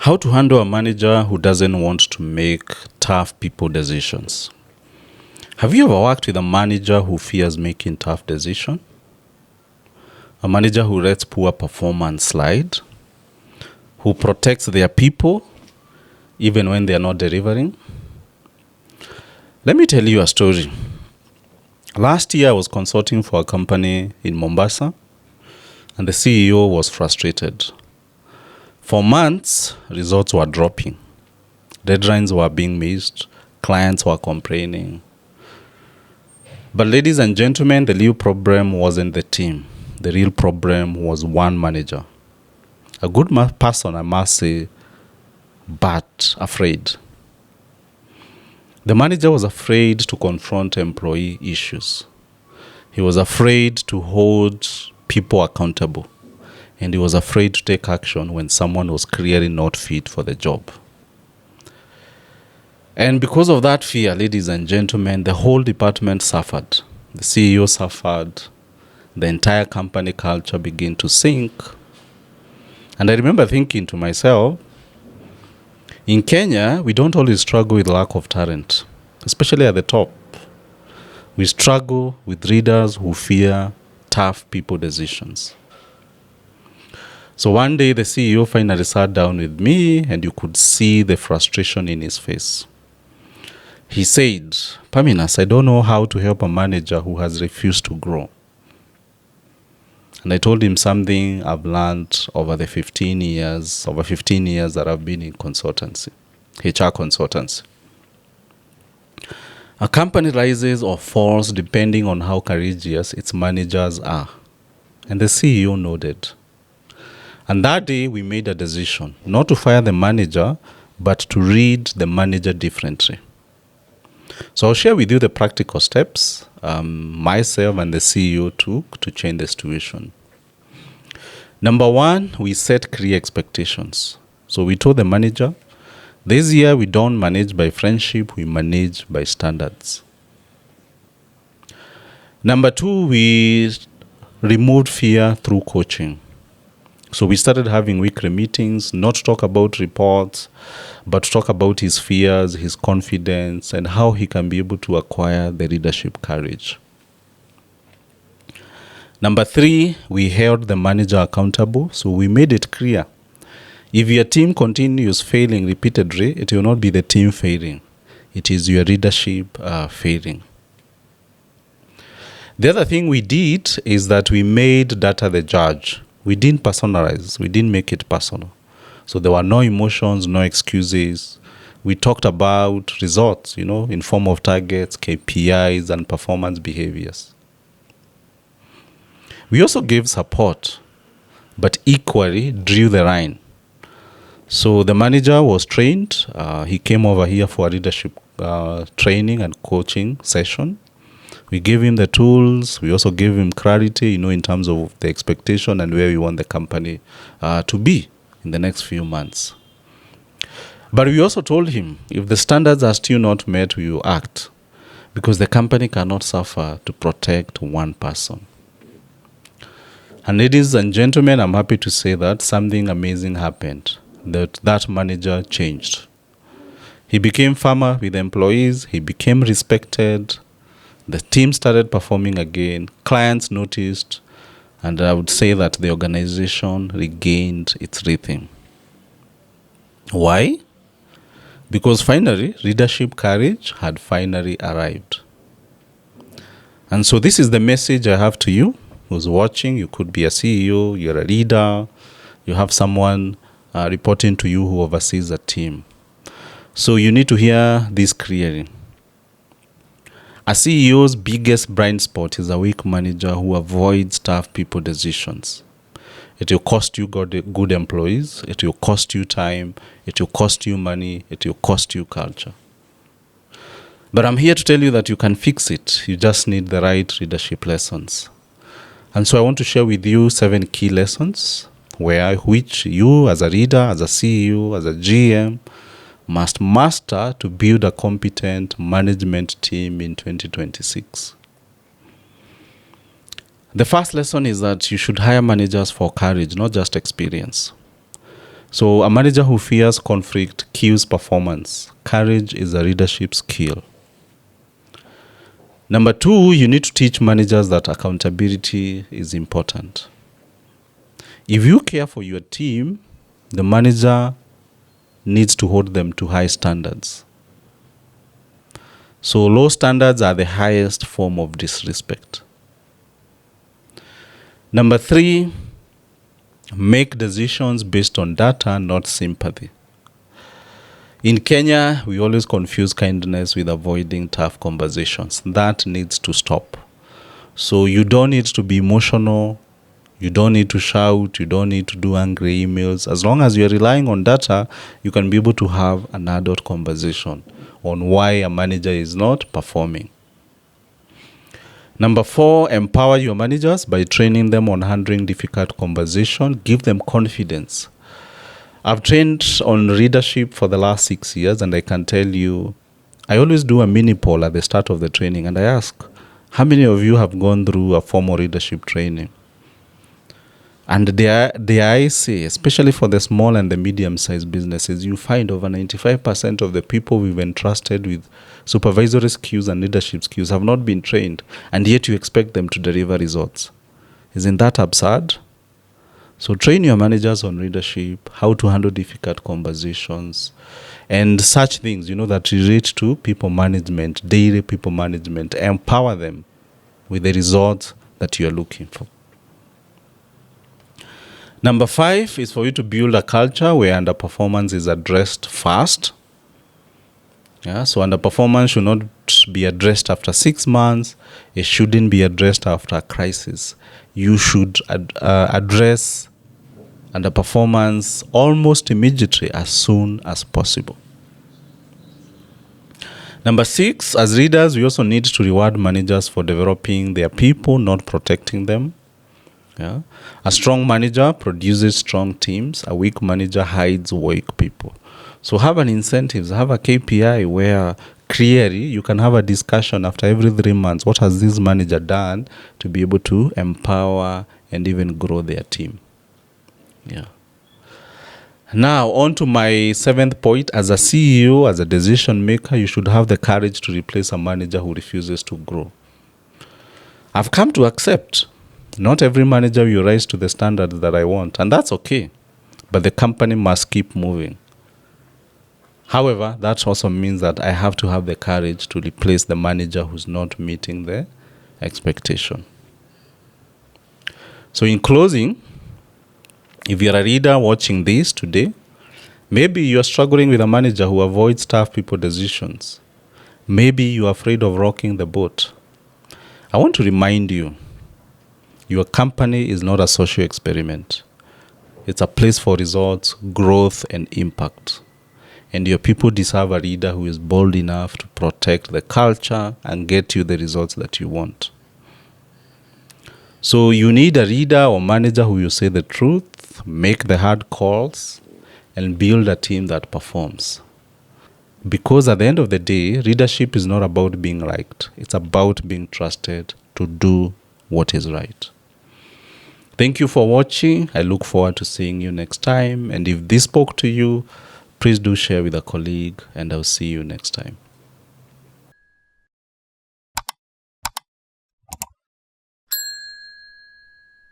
How to handle a manager who doesn't want to make tough people decisions. Have you ever worked with a manager who fears making tough decisions? A manager who lets poor performance slide, who protects their people even when they are not delivering? Let me tell you a story. Last year I was consulting for a company in Mombasa, and the CEO was frustrated. For months, results were dropping. Deadlines were being missed. Clients were complaining. But ladies and gentlemen, the real problem wasn't the team. The real problem was one manager. A good person, I must say, but afraid. The manager was afraid to confront employee issues. He was afraid to hold people accountable. And he was afraid to take action when someone was clearly not fit for the job. And because of that fear, ladies and gentlemen, the whole department suffered. The CEO suffered. The entire company culture began to sink. And I remember thinking to myself, in Kenya, we don't always struggle with lack of talent, especially at the top. We struggle with leaders who fear tough people decisions. So one day the CEO finally sat down with me, and you could see the frustration in his face. He said, "Paminas, I don't know how to help a manager who has refused to grow." And I told him something I've learned over 15 years that I've been in consultancy, HR consultancy. A company rises or falls depending on how courageous its managers are. And the CEO nodded. And that day we made a decision, not to fire the manager, but to read the manager differently. So I'll share with you the practical steps myself and the CEO took to change the situation. Number one, we set clear expectations. So we told the manager, this year we don't manage by friendship, we manage by standards. Number two, we removed fear through coaching. So we started having weekly meetings, not to talk about reports, but to talk about his fears, his confidence, and how he can be able to acquire the leadership courage. Number three, we held the manager accountable. So we made it clear. If your team continues failing repeatedly, it will not be the team failing. It is your leadership failing. The other thing we did is that we made data the judge. We didn't personalize. We didn't make it personal. So there were no emotions, no excuses. We talked about results, in form of targets, KPIs, and performance behaviors. We also gave support, but equally drew the line. So the manager was trained. He came over here for a leadership training and coaching session. We gave him the tools. We also gave him clarity, in terms of the expectation and where we want the company to be in the next few months. But we also told him, if the standards are still not met, we will act, because the company cannot suffer to protect one person. And ladies and gentlemen, I'm happy to say that something amazing happened. That manager changed. He became firmer with employees. He became respected. The team started performing again. Clients noticed. And I would say that the organization regained its rhythm. Why? Because finally, leadership courage had finally arrived. And so this is the message I have to you who's watching. You could be a CEO, you're a leader, you have someone reporting to you who oversees a team. So you need to hear this clearly. A CEO's biggest blind spot is a weak manager who avoids tough people decisions. It will cost you good employees, it will cost you time, it will cost you money, it will cost you culture. But I'm here to tell you that you can fix it. You just need the right leadership lessons. And so I want to share with you 7 key lessons which you as a leader, as a CEO, as a GM, must master to build a competent management team in 2026. The first lesson is that you should hire managers for courage, not just experience. So a manager who fears conflict kills performance. Courage is a leadership skill. Number 2, you need to teach managers that accountability is important. If you care for your team, the manager needs to hold them to high standards. So low standards are the highest form of disrespect. Number 3, make decisions based on data, not sympathy. In Kenya, we always confuse kindness with avoiding tough conversations. That needs to stop. So you don't need to be emotional. You don't need to shout. You don't need to do angry emails. As long as you're relying on data, you can be able to have an adult conversation on why a manager is not performing. Number 4, empower your managers by training them on handling difficult conversation. Give them confidence. I've trained on leadership for the last 6 years, and I can tell you, I always do a mini poll at the start of the training, and I ask, how many of you have gone through a formal leadership training? And there I say, especially for the small and the medium-sized businesses, you find over 95% of the people we've entrusted with supervisory skills and leadership skills have not been trained, and yet you expect them to deliver results. Isn't that absurd? So train your managers on leadership, how to handle difficult conversations, and such things, that relate to people management, daily people management. Empower them with the results that you are looking for. Number 5 is for you to build a culture where underperformance is addressed fast. So underperformance should not be addressed after 6 months. It shouldn't be addressed after a crisis. You should address underperformance almost immediately, as soon as possible. Number 6, as leaders, we also need to reward managers for developing their people, not protecting them. A strong manager produces strong teams. A weak manager hides weak people. So have an incentive, have a KPI where clearly you can have a discussion after every 3 months. What has this manager done to be able to empower and even grow their team? Now, on to my 7th point. As a CEO, as a decision maker, you should have the courage to replace a manager who refuses to grow. I've come to accept not every manager will rise to the standards that I want, and that's okay. But the company must keep moving. However, that also means that I have to have the courage to replace the manager who's not meeting the expectation. So in closing, if you're a leader watching this today, maybe you're struggling with a manager who avoids tough people decisions. Maybe you're afraid of rocking the boat. I want to remind you, your company is not a social experiment. It's a place for results, growth, and impact. And your people deserve a leader who is bold enough to protect the culture and get you the results that you want. So you need a leader or manager who will say the truth, make the hard calls, and build a team that performs. Because at the end of the day, leadership is not about being liked. It's about being trusted to do what is right. Thank you for watching. I look forward to seeing you next time. And if this spoke to you, please do share with a colleague, and I'll see you next time.